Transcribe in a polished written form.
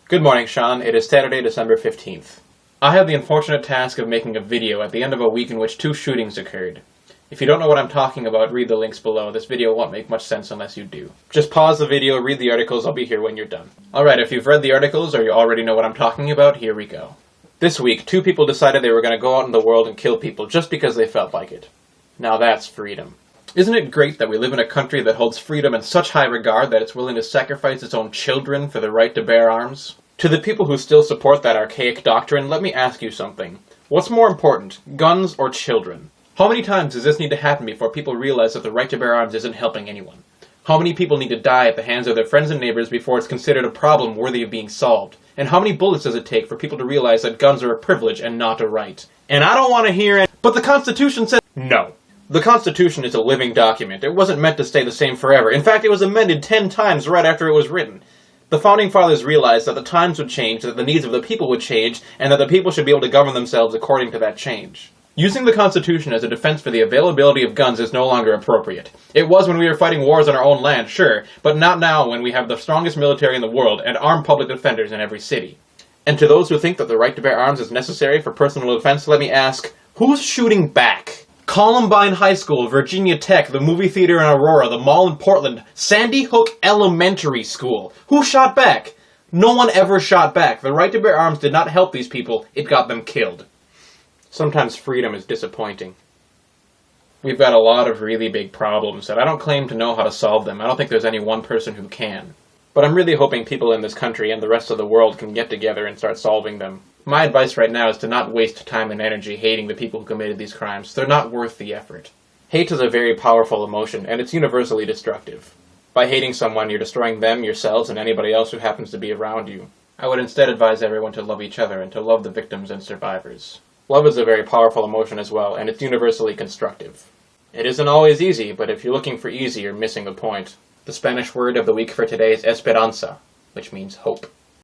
Good morning, Sean. It is Saturday, December 15th. I have the unfortunate task of making a video at the end of a week in which 2 shootings occurred. If you don't know what I'm talking about, read the links below. This video won't make much sense unless you do. Just pause the video, read the articles, I'll be here when you're done. Alright, if you've read the articles or you already know what I'm talking about, here we go. This week, 2 people decided they were going to go out in the world and kill people just because they felt like it. Now that's freedom. Isn't it great that we live in a country that holds freedom in such high regard that it's willing to sacrifice its own children for the right to bear arms? To the people who still support that archaic doctrine, let me ask you something. What's more important, guns or children? How many times does this need to happen before people realize that the right to bear arms isn't helping anyone? How many people need to die at the hands of their friends and neighbors before it's considered a problem worthy of being solved? And how many bullets does it take for people to realize that guns are a privilege and not a right? And I don't want to hear it, but the Constitution says no. The Constitution is a living document. It wasn't meant to stay the same forever. In fact, it was amended 10 times right after it was written. The Founding Fathers realized that the times would change, that the needs of the people would change, and that the people should be able to govern themselves according to that change. Using the Constitution as a defense for the availability of guns is no longer appropriate. It was when we were fighting wars on our own land, sure, but not now when we have the strongest military in the world and armed public defenders in every city. And to those who think that the right to bear arms is necessary for personal defense, let me ask, who's shooting back? Columbine High School, Virginia Tech, the movie theater in Aurora, the mall in Portland, Sandy Hook Elementary School. Who shot back? No one ever shot back. The right to bear arms did not help these people, it got them killed. Sometimes freedom is disappointing. We've got a lot of really big problems, and I don't claim to know how to solve them. I don't think there's any one person who can. But I'm really hoping people in this country and the rest of the world can get together and start solving them. My advice right now is to not waste time and energy hating the people who committed these crimes. They're not worth the effort. Hate is a very powerful emotion, and it's universally destructive. By hating someone, you're destroying them, yourselves, and anybody else who happens to be around you. I would instead advise everyone to love each other and to love the victims and survivors. Love is a very powerful emotion as well, and it's universally constructive. It isn't always easy, but if you're looking for easy, you're missing the point. The Spanish word of the week for today is esperanza, which means hope.